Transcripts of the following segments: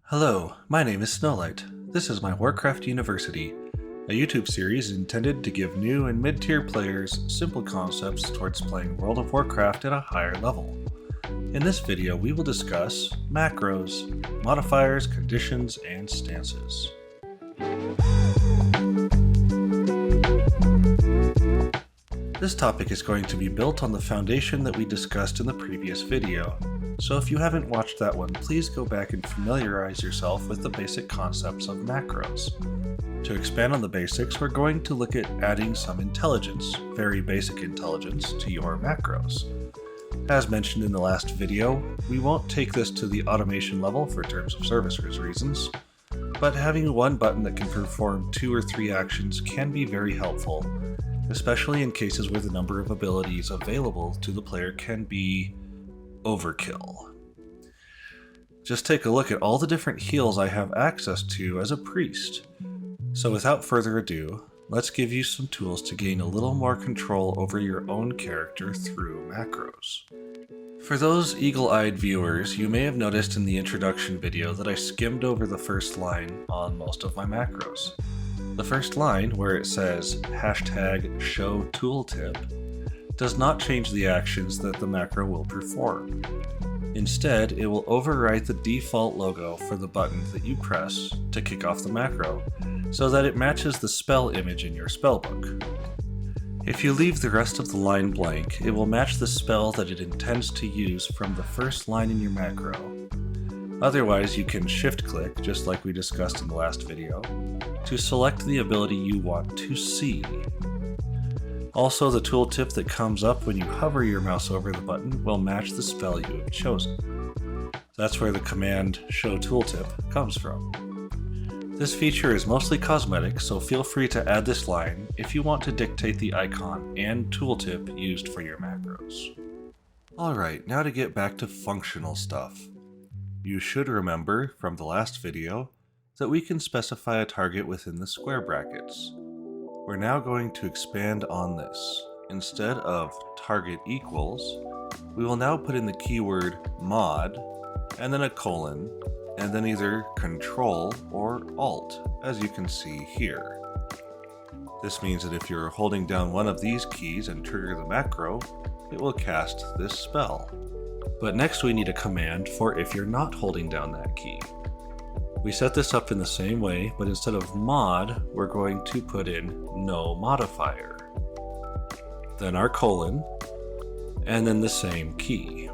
Hello, my name is Snowlight. This is my Warcraft University, a YouTube series intended to give new and mid-tier players simple concepts towards playing World of Warcraft at a higher level. In this video, we will discuss macros, modifiers, conditions, and stances. This topic is going to be built on the foundation that we discussed in the previous video, so if you haven't watched that one, please go back and familiarize yourself with the basic concepts of macros. To expand on the basics, we're going to look at adding some intelligence, very basic intelligence, to your macros. As mentioned in the last video, we won't take this to the automation level for terms of service reasons, but having one button that can perform 2 or 3 actions can be very helpful, especially in cases where the number of abilities available to the player can be overkill. Just take a look at all the different heals I have access to as a priest. So without further ado, let's give you some tools to gain a little more control over your own character through macros. For those eagle-eyed viewers, you may have noticed in the introduction video that I skimmed over the first line on most of my macros. The first line, where it says #show tooltip, does not change the actions that the macro will perform. Instead, it will overwrite the default logo for the button that you press to kick off the macro, so that it matches the spell image in your spellbook. If you leave the rest of the line blank, it will match the spell that it intends to use from the first line in your macro. Otherwise, you can shift-click, just like we discussed in the last video, to select the ability you want to see. Also, the tooltip that comes up when you hover your mouse over the button will match the spell you have chosen. That's where the command show tooltip comes from. This feature is mostly cosmetic, so feel free to add this line if you want to dictate the icon and tooltip used for your macros. Alright, now to get back to functional stuff. You should remember from the last video that we can specify a target within the square brackets. We're now going to expand on this. Instead of target equals, we will now put in the keyword mod, and then a colon, and then either Control or Alt, as you can see here. This means that if you're holding down one of these keys and trigger the macro, it will cast this spell. But next we need a command for if you're not holding down that key. We set this up in the same way, but instead of mod, we're going to put in no modifier. Then our colon, and then the same key.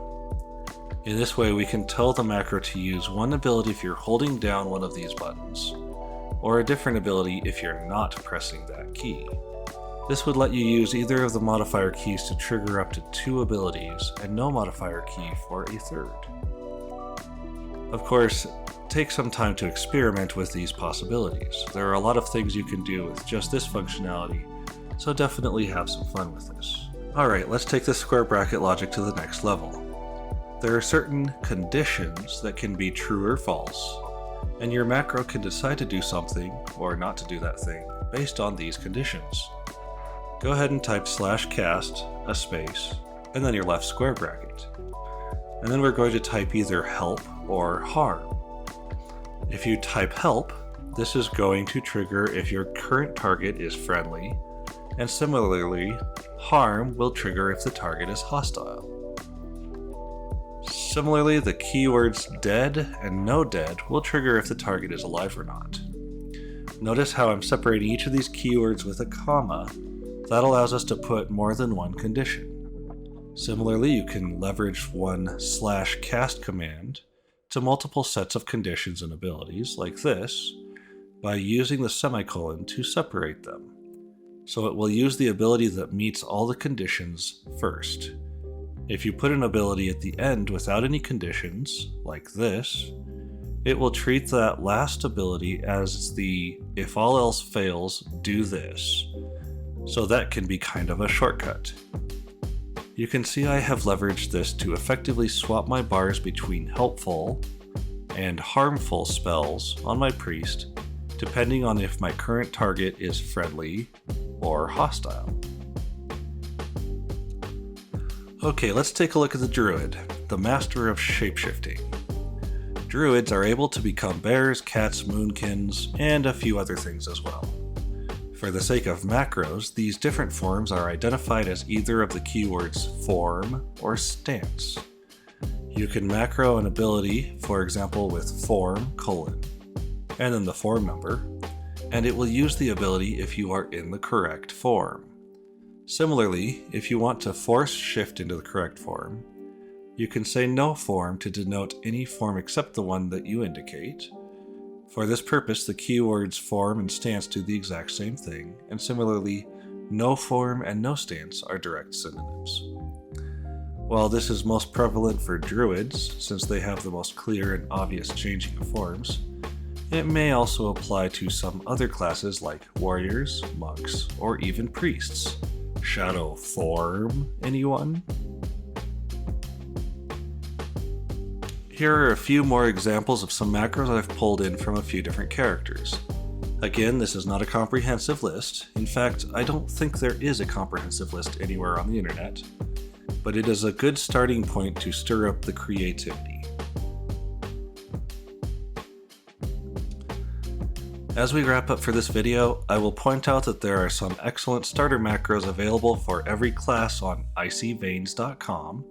In this way we can tell the macro to use one ability if you're holding down one of these buttons, or a different ability if you're not pressing that key. This would let you use either of the modifier keys to trigger up to 2 abilities, and no modifier key for a third. Of course, take some time to experiment with these possibilities. There are a lot of things you can do with just this functionality, so definitely have some fun with this. Alright, let's take the square bracket logic to the next level. There are certain conditions that can be true or false, and your macro can decide to do something or not to do that thing based on these conditions. Go ahead and type /cast, a space, and then your left square bracket. And then we're going to type either help or harm. If you type help, this is going to trigger if your current target is friendly, and similarly, harm will trigger if the target is hostile. Similarly, the keywords dead and no dead will trigger if the target is alive or not. Notice how I'm separating each of these keywords with a comma. That allows us to put more than one condition. Similarly, you can leverage one /cast command to multiple sets of conditions and abilities, like this, by using the semicolon to separate them. So it will use the ability that meets all the conditions first. If you put an ability at the end without any conditions, like this, it will treat that last ability as the if all else fails, do this. So that can be kind of a shortcut. You can see I have leveraged this to effectively swap my bars between helpful and harmful spells on my priest, depending on if my current target is friendly or hostile. Okay, let's take a look at the druid, the master of shapeshifting. Druids are able to become bears, cats, moonkins, and a few other things as well. For the sake of macros, these different forms are identified as either of the keywords form or stance. You can macro an ability, for example with form, and then the form number, and it will use the ability if you are in the correct form. Similarly, if you want to force shift into the correct form, you can say no form to denote any form except the one that you indicate. For this purpose, the keywords form and stance do the exact same thing, and similarly, no form and no stance are direct synonyms. While this is most prevalent for druids, since they have the most clear and obvious changing of forms, it may also apply to some other classes like warriors, monks, or even priests. Shadow form, anyone? Here are a few more examples of some macros I've pulled in from a few different characters. Again, this is not a comprehensive list. In fact, I don't think there is a comprehensive list anywhere on the internet, but it is a good starting point to stir up the creativity. As we wrap up for this video, I will point out that there are some excellent starter macros available for every class on icyveins.com.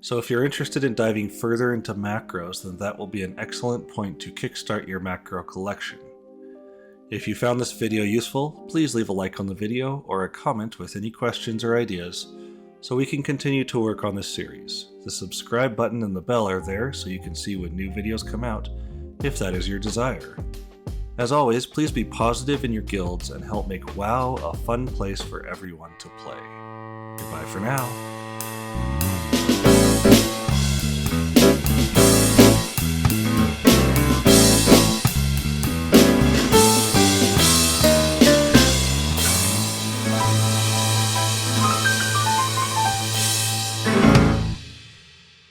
So if you're interested in diving further into macros, then that will be an excellent point to kickstart your macro collection. If you found this video useful, please leave a like on the video or a comment with any questions or ideas so we can continue to work on this series. The subscribe button and the bell are there so you can see when new videos come out, if that is your desire. As always, please be positive in your guilds and help make WoW a fun place for everyone to play. Goodbye for now.